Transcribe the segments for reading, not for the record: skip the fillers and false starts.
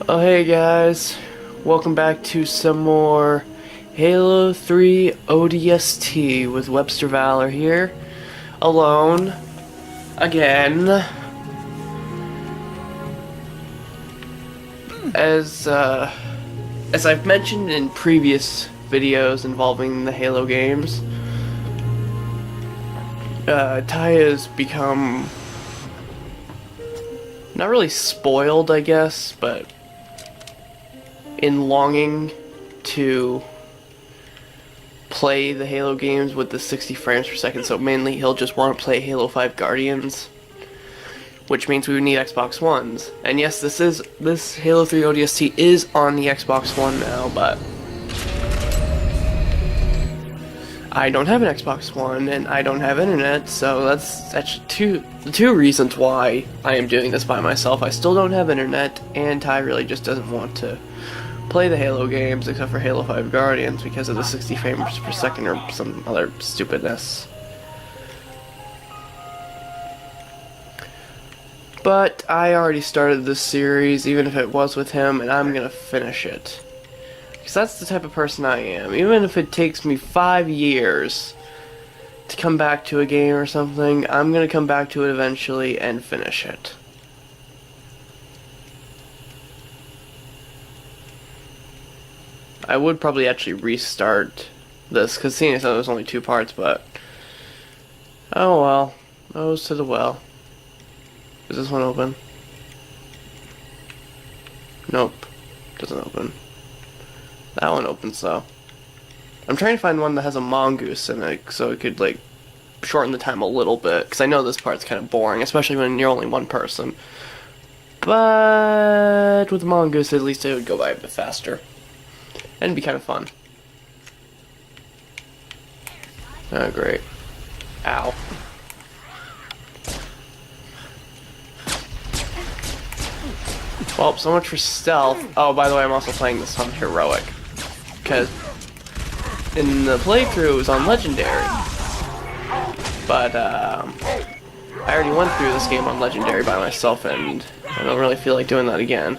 Oh hey guys, welcome back to some more Halo 3 ODST with Webster Valor here, alone, again. As I've mentioned in previous videos involving the Halo games, Taya's become not really spoiled, I guess, but in longing to play the Halo games with the 60 frames per second, so mainly he'll just want to play Halo 5 Guardians, which means we would need Xbox Ones. And yes, this Halo 3 ODST is on the Xbox One now, but I don't have an Xbox One and I don't have internet, so that's actually two reasons why I am doing this by myself. I still don't have internet, and Ty really just doesn't want to play the Halo games except for Halo 5 Guardians because of the 60 frames per second or some other stupidness. But I already started this series, even if it was with him, and I'm gonna finish it. Because that's the type of person I am. Even if it takes me 5 years to come back to a game or something, I'm gonna come back to it eventually and finish it. I would probably actually restart this, because seeing as though there's only 2 parts, but oh well. Goes to the well. Is this one open? Nope. Doesn't open. That one opens though. I'm trying to find one that has a mongoose in it, so it could like shorten the time a little bit, because I know this part's kind of boring, especially when you're only one person. But with the mongoose, at least it would go by a bit faster. And it'd be kind of fun. Oh, great. Ow. Well, so much for stealth. Oh, by the way, I'm also playing this on Heroic. Because in the playthrough, it was on Legendary. But, I already went through this game on Legendary by myself, and I don't really feel like doing that again.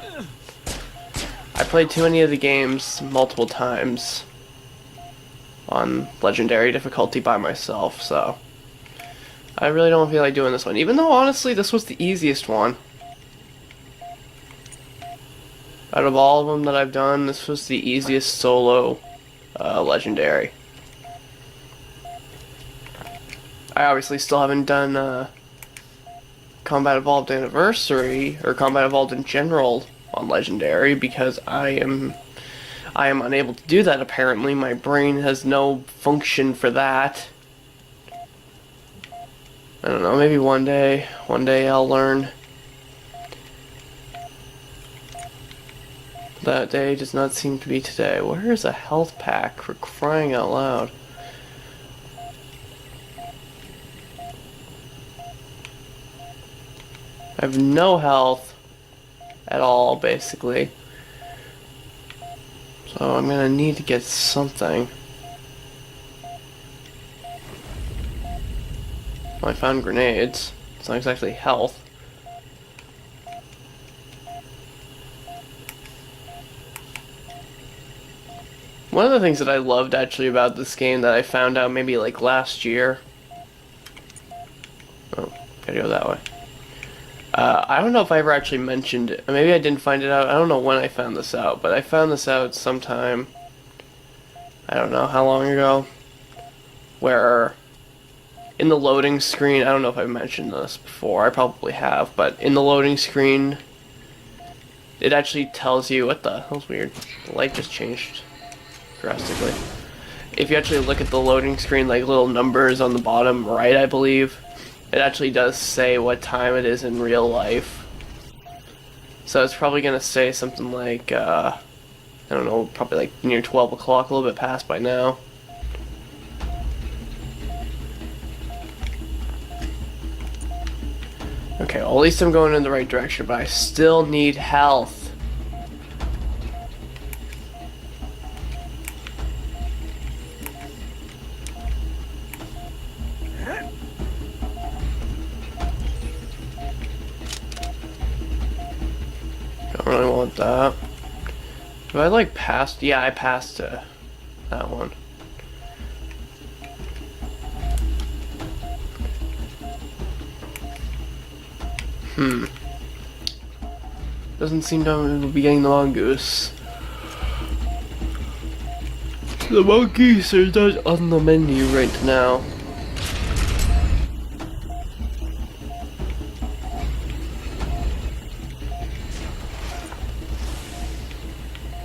I played too many of the games multiple times on Legendary difficulty by myself, so I really don't feel like doing this one. Even though, honestly, this was the easiest one. Out of all of them that I've done, this was the easiest solo Legendary. I obviously still haven't done Combat Evolved Anniversary, or Combat Evolved in general on Legendary, because I am unable to do that apparently. My brain has no function for that. I don't know, maybe one day I'll learn. That day does not seem to be today. Where is a health pack, for crying out loud? I have no health at all, basically. So I'm gonna need to get something. Well, I found grenades. It's not exactly health. One of the things that I loved actually about this game that I found out maybe like last year. Oh, gotta go that way. I don't know if I ever actually mentioned it. Maybe I didn't find it out. I don't know when I found this out, but I found this out sometime, I don't know how long ago, where in the loading screen, I don't know if I've mentioned this before, I probably have, but in the loading screen, it actually tells you, what the hell's weird? The light just changed drastically. If you actually look at the loading screen, like little numbers on the bottom right, I believe, it actually does say what time it is in real life. So it's probably going to say something like, I don't know, probably like near 12 o'clock, a little bit past by now. Okay, well, at least I'm going in the right direction, but I still need health. Don't really want that. Have I like passed? Yeah, I passed that one. Doesn't seem to be getting the mongoose. The monkeys are not on the menu right now.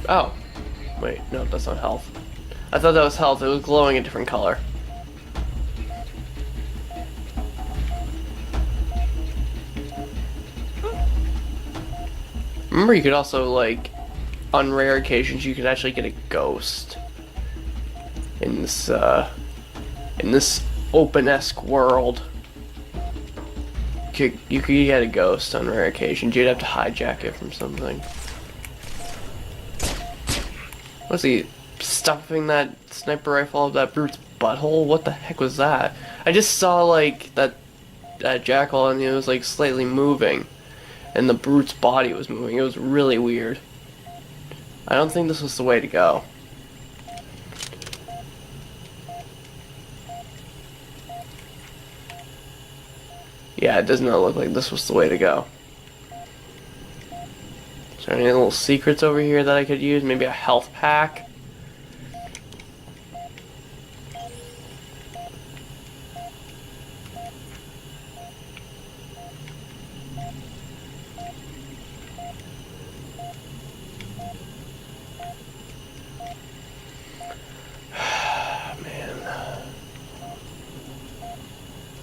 Oh. Wait, no, that's not health. I thought that was health. It was glowing a different color. Remember, you could also, like, on rare occasions, you could actually get a ghost in this open-esque world. You could get a ghost on rare occasions. You'd have to hijack it from something. Was he stuffing that sniper rifle up that brute's butthole? What the heck was that? I just saw, like, that jackal, and it was, like, slightly moving. And the brute's body was moving. It was really weird. I don't think this was the way to go. Yeah, it does not look like this was the way to go. Is there any little secrets over here that I could use? Maybe a health pack?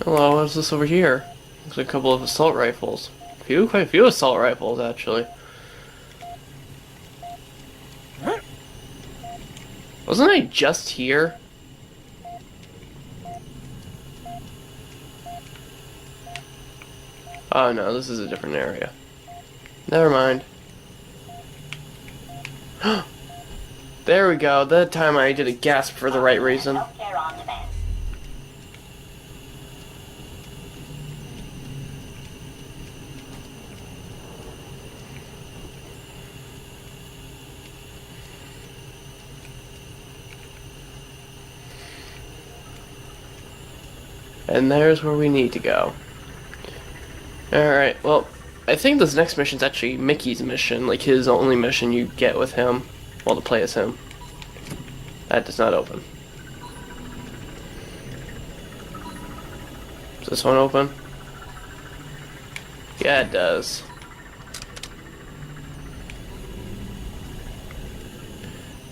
Hello, what's this over here? Looks like a couple of assault rifles. Quite a few assault rifles, actually. Wasn't I just here? Oh no, this is a different area. Never mind. There we go. That time I did a gasp for the right reason. And there's where we need to go. Alright, well, I think this next mission's actually Mickey's mission, like his only mission you get with him, well, to play as him. That does not open. Does this one open? Yeah, it does.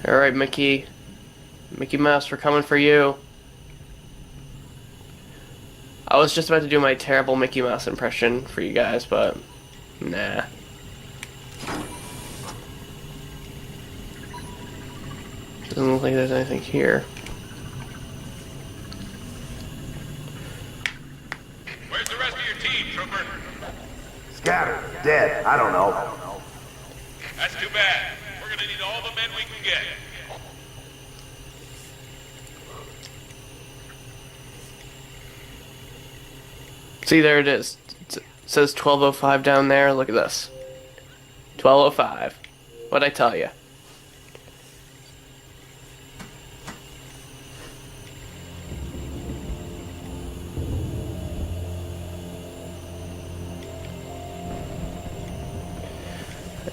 Alright, Mickey. Mickey Mouse, we're coming for you. I was just about to do my terrible Mickey Mouse impression for you guys, but nah. Doesn't look like there's anything here. Where's the rest of your team, Trooper? Scattered, dead, I don't know. That's too bad. We're gonna need all the men we can get. See, there it is. It says 12:05 down there. Look at this. 12:05. What'd I tell you?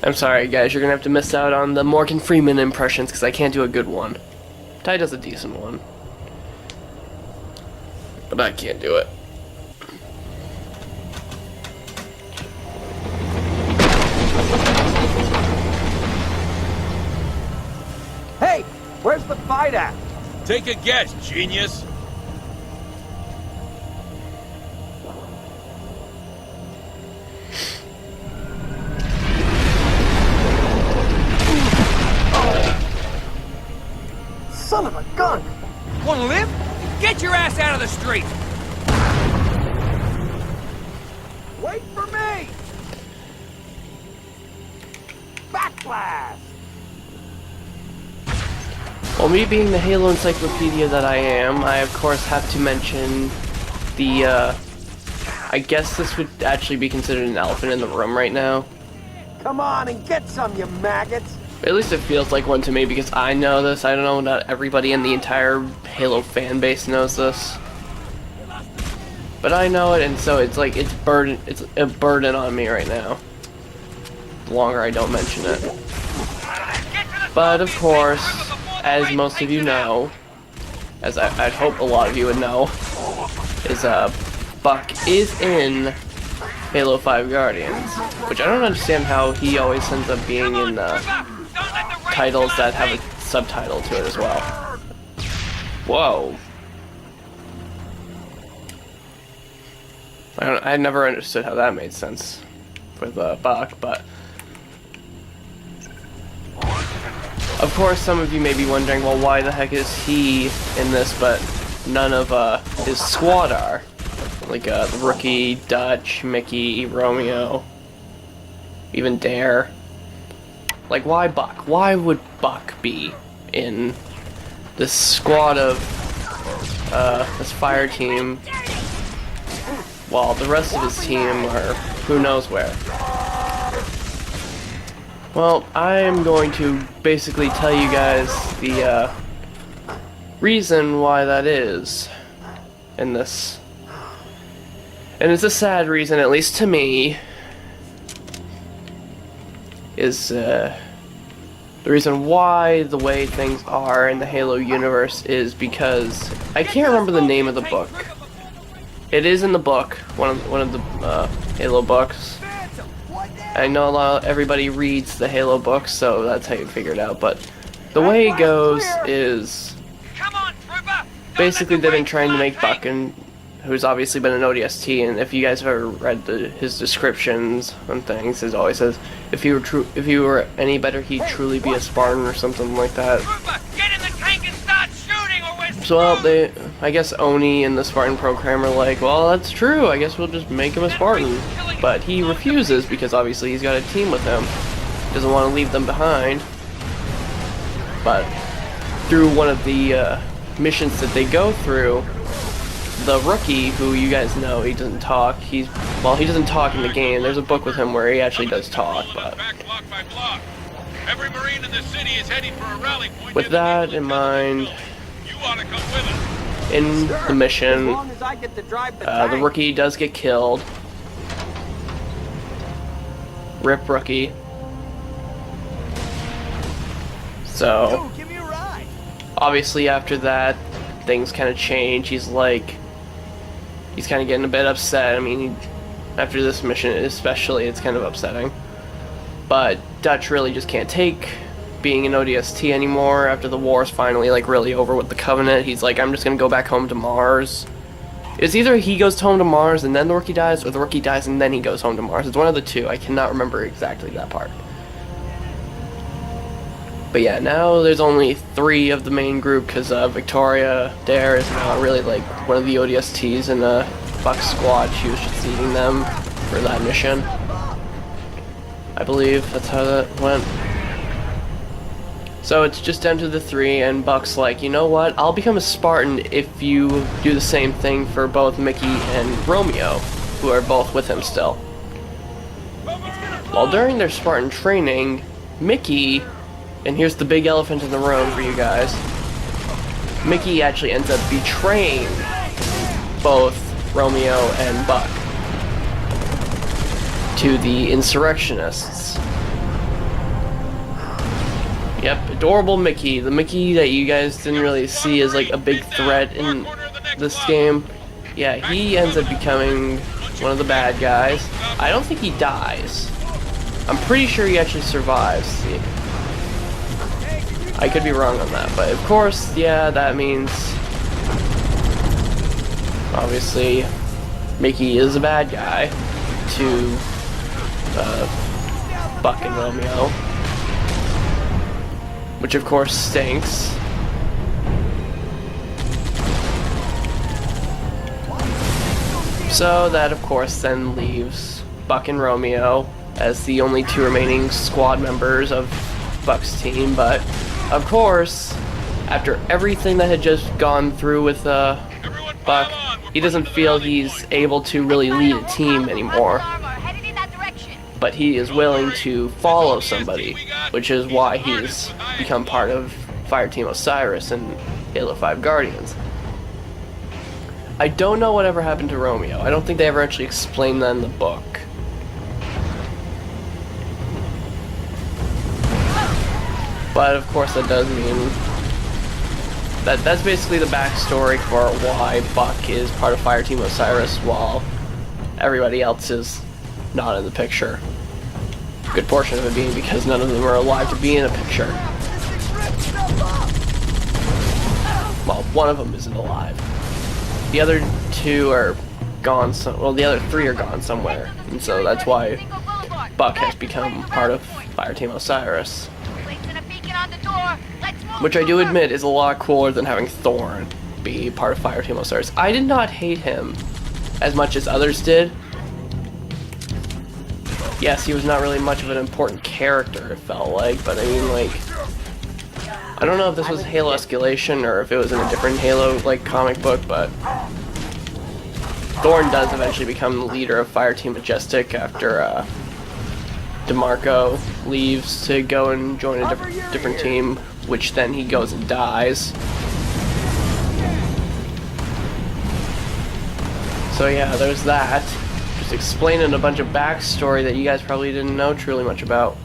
I'm sorry, guys. You're gonna have to miss out on the Morgan Freeman impressions because I can't do a good one. Ty does a decent one, but I can't do it. Hey, where's the fight at? Take a guess, genius. Son of a gun! Want to live? Get your ass out of the street! Wait for me! Backblast! Well, me being the Halo encyclopedia that I am, I of course have to mention the, I guess this would actually be considered an elephant in the room right now. Come on and get some, you maggots! At least it feels like one to me because I know this. I don't know, not everybody in the entire Halo fan base knows this. But I know it, and so it's like it's a burden on me right now. The longer I don't mention it. But of course, as most of you know, as I'd hope a lot of you would know, is Buck is in Halo 5 Guardians, which I don't understand how he always ends up being in titles that have a subtitle to it as well. Whoa. I never understood how that made sense with Buck, but of course some of you may be wondering, well, why the heck is he in this but none of his squad are? Like the Rookie, Dutch, Mickey, Romeo, even Dare. Like, why Buck? Why would Buck be in this squad of this fire team while the rest of his team are who knows where? Well, I'm going to basically tell you guys the reason why that is in this. And it's a sad reason, at least to me, is the reason why the way things are in the Halo universe is because I can't remember the name of the book. It is in the book, one of the Halo books. I know everybody reads the Halo books, so that's how you figure it out. But the way it goes is basically they've been trying to make Buck, and who's obviously been an ODST, and if you guys have ever read his descriptions and things, it always says if he were any better, he'd truly be a Spartan or something like that. So well, I guess Oni and the Spartan program are like, well, that's true. I guess we'll just make him a Spartan, but he refuses because obviously he's got a team with him. Doesn't want to leave them behind. But through one of the missions that they go through, the Rookie, who you guys know, he doesn't talk. He doesn't talk in the game. There's a book with him where he actually does talk, but Every Marine in the city is heading for a rally point. with that in mind, You ought to come with us. in the mission, As long as I get to drive the the tank. Rookie does get killed. Rip Rookie. So, Give me a ride. obviously after that, things kind of change. He's kind of getting a bit upset. I mean, after this mission especially, it's kind of upsetting. But Dutch really just can't take being an ODST anymore after the war's finally like really over with the Covenant. He's like, I'm just gonna go back home to Mars. It's either he goes home to Mars and then the Rookie dies, or the Rookie dies and then he goes home to Mars. It's one of the two. I cannot remember exactly that part. But yeah, now there's only 3 of the main group because Victoria Dare is not really like one of the ODSTs in Buck's squad. She was just leading them for that mission. I believe that's how that went. So it's just down to the 3, and Buck's like, you know what? I'll become a Spartan if you do the same thing for both Mickey and Romeo, who are both with him still. While during their Spartan training, Mickey, and here's the big elephant in the room for you guys, Mickey actually ends up betraying both Romeo and Buck to the insurrectionists. Yep, adorable Mickey. The Mickey that you guys didn't really see as like a big threat in this game. Yeah, he ends up becoming one of the bad guys. I don't think he dies. I'm pretty sure he actually survives. See? I could be wrong on that, but of course, yeah, that means obviously Mickey is a bad guy to Buck and Romeo, which of course stinks. So that of course then leaves Buck and Romeo as the only 2 remaining squad members of Buck's team, but of course, after everything that had just gone through with Buck, he doesn't feel he's able to really lead a team anymore. but he is willing to follow somebody, which is why he's become part of Fireteam Osiris and Halo 5 Guardians. I don't know whatever happened to Romeo. I don't think they ever actually explained that in the book. But of course that does mean that's basically the backstory for why Buck is part of Fireteam Osiris while everybody else is not in the picture. A good portion of it being because none of them are alive to be in a picture. Well, one of them isn't alive. The other two are gone. Well, the other three are gone somewhere, and so that's why Buck has become part of Fireteam Osiris. Which I do admit is a lot cooler than having Thorn be part of Fireteam Osiris. I did not hate him as much as others did. Yes, he was not really much of an important character, it felt like, but I mean, like, I don't know if this was Halo Escalation or if it was in a different Halo, like, comic book, but Thorn does eventually become the leader of Fireteam Majestic after DeMarco leaves to go and join a different team, which then he goes and dies. So yeah, there's that. Just explaining a bunch of backstory that you guys probably didn't know truly much about.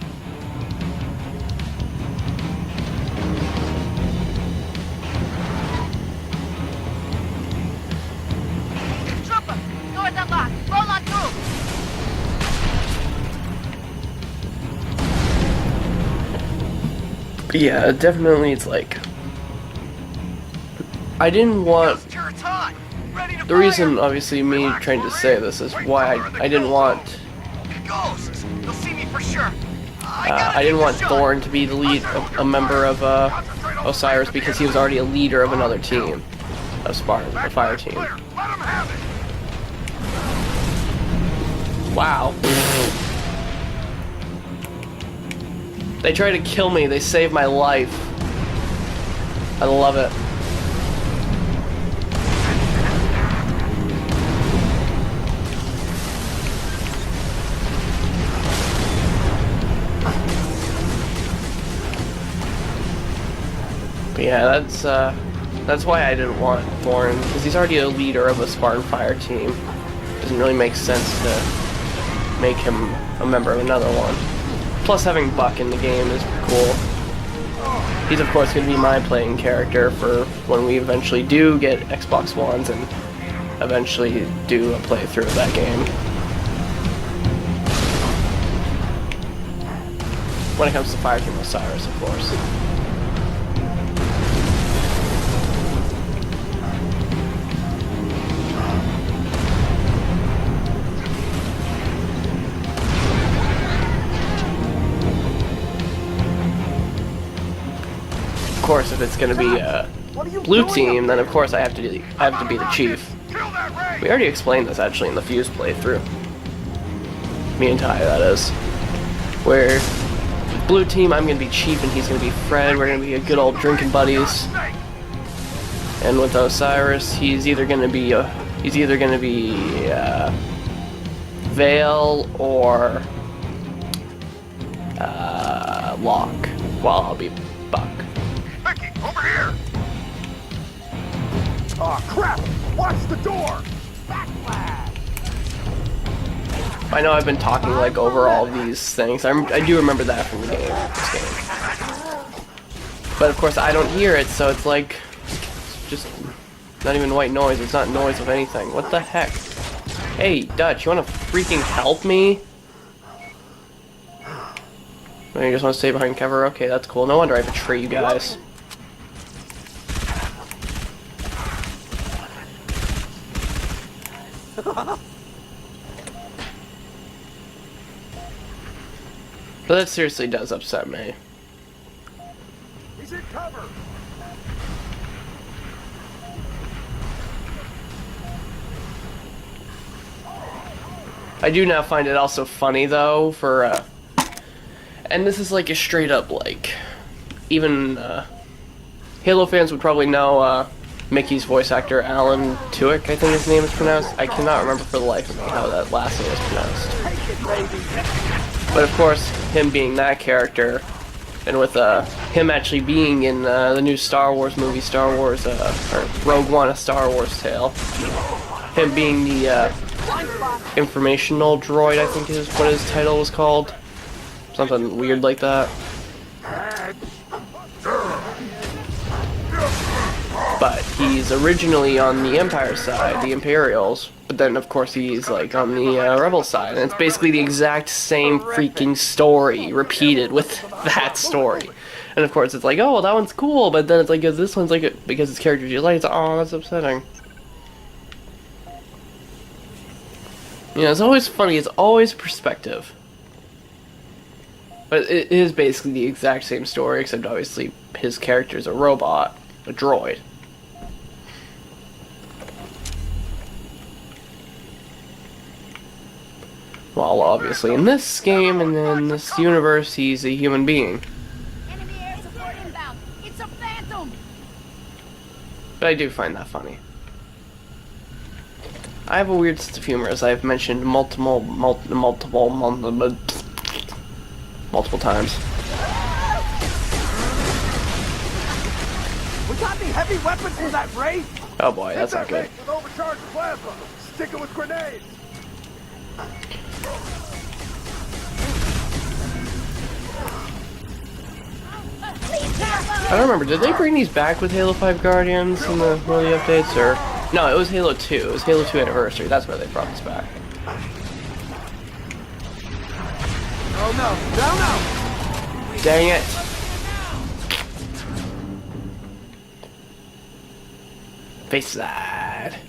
Trooper, doors unlocked. Roll on through. Yeah, definitely it's like... I didn't want... The reason, obviously, me trying to say this is why I didn't want... I didn't want Thorn to be the lead, a member of Osiris, because he was already a leader of another team, of Spartan, the fire team. Wow. They try to kill me, they save my life. I love it. But yeah, that's why I didn't want Thorn, because he's already a leader of a Spartan fire team. Doesn't really make sense to make him a member of another one. Plus having Buck in the game is cool. He's of course going to be my playing character for when we eventually do get Xbox Ones and eventually do a playthrough of that game. When it comes to Fireteam Osiris, of course. Of course, if it's going to be a blue team, then of course I have to be the chief. We already explained this actually in the Fuse playthrough. Me and Ty, that is. Where with blue team, I'm going to be chief and he's going to be Fred. We're going to be a good old drinking buddies. And with Osiris, he's either going to be Vale or Locke, while I'll be Buck. Over here! Oh crap! Watch the door! Backflash! I know I've been talking like over all these things. I do remember that from the game. This game. But of course I don't hear it, so it's like it's just not even white noise. It's not noise of anything. What the heck? Hey Dutch, you wanna freaking help me? Oh, you just wanna stay behind cover? Okay, that's cool. No wonder I betray you guys. But that seriously does upset me. He's in cover. I do now find it also funny though for and this is like a straight up like even Halo fans would probably know Mickey's voice actor Alan Tudyk, I think his name is pronounced. I cannot remember for the life of me how that last name is pronounced. Take it, baby. But of course, him being that character, and with him actually being in the new Star Wars movie, Star Wars, or Rogue One, A Star Wars Tale, him being the informational droid, I think is what his title was called. Something weird like that. But he's originally on the Empire side, the Imperials, but then of course he's like on the Rebel side, and it's basically the exact same freaking story repeated with that story. And of course it's like, oh, well, that one's cool, but then it's like, this one's like, because it's characters you like, it's like, oh, that's upsetting. You know, it's always funny, it's always perspective. But it is basically the exact same story, except obviously his character's a robot, a droid. Well, obviously in this game and in this universe, he's a human being. Enemy air support inbound. It's a phantom. But I do find that funny. I have a weird sense of humor, as I've mentioned multiple times. We got any heavy weapons in that race? Oh boy, that's not good. With overcharged plasma. Stick it with grenades. I don't remember, did they bring these back with Halo 5 Guardians in the early updates, or... No, it was Halo 2. It was Halo 2 Anniversary. That's where they brought this back. Oh no, no, no! Dang it. Face that.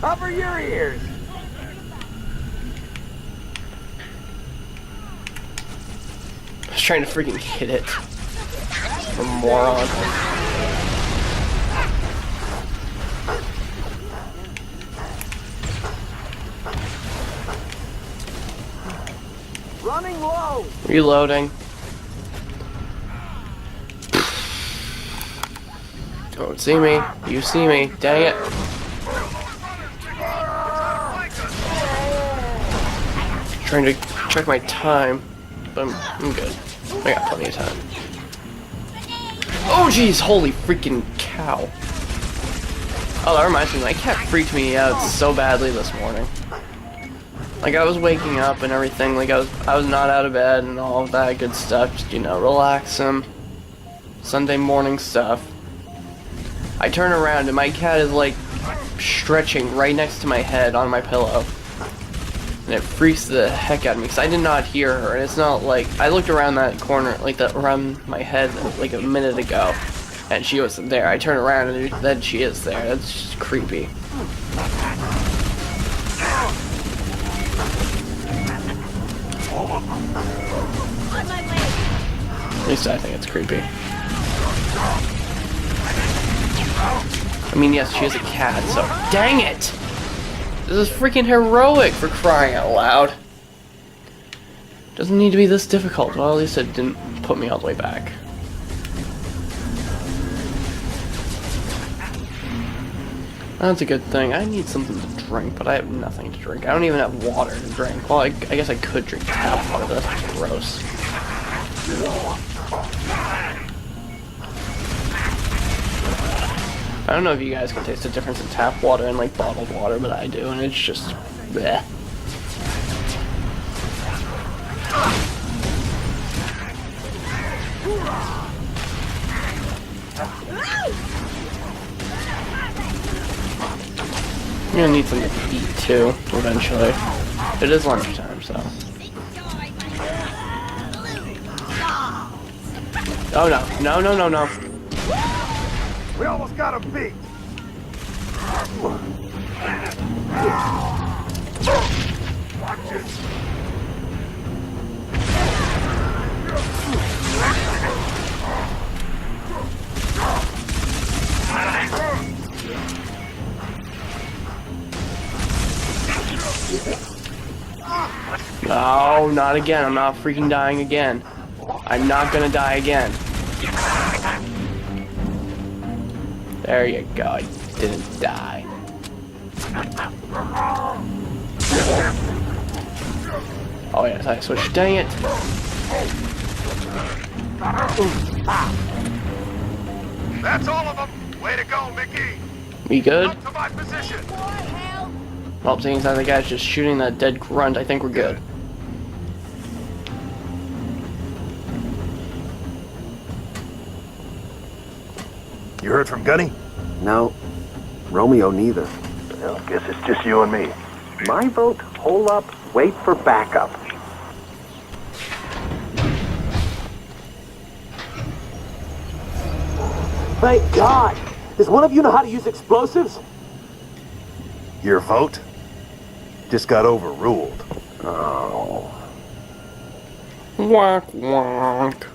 Cover your ears! I was trying to freaking hit it. A moron. Running low! Reloading. Don't see me. You see me. Dang it. Trying to check my time, but I'm good. I got plenty of time. Oh jeez, holy freaking cow. Oh, that reminds me, my cat freaked me out so badly this morning. Like, I was waking up and everything, like I was not out of bed and all of that good stuff, just, you know, relaxing. Sunday morning stuff. I turn around and my cat is like stretching right next to my head on my pillow. And it freaks the heck out of me because I did not hear her, and it's not like I looked around that corner, like that around my head, like a minute ago, and she wasn't there. I turn around and then she is there. That's just creepy. On my way. At least I think it's creepy. I mean, yes, she is a cat, so dang it! This is freaking heroic, for crying out loud. Doesn't need to be this difficult. Well, at least it didn't put me all the way back. That's a good thing. I need something to drink, but I have nothing to drink. I don't even have water to drink. Well, I guess I could drink tap water, but that's gross. I don't know if you guys can taste the difference in tap water and like bottled water, but I do, and it's just bleh. I'm gonna need something to eat too, eventually. It is lunchtime, so. Oh no, no, no, no, no. We almost got him beat! Watch it! No, not again. I'm not freaking dying again. I'm not gonna die again. There you go. I didn't die. Oh yes, I switched. Dang it. That's all of them. Way to go, Mickey. We good? Up to my position. Well, seeing as how the guy's just shooting that dead grunt, I think we're good. You heard from Gunny? No. Romeo neither. Well, guess it's just you and me. My vote, hold up, wait for backup. Thank God! Does one of you know how to use explosives? Your vote just got overruled. Oh. Wonk wonk.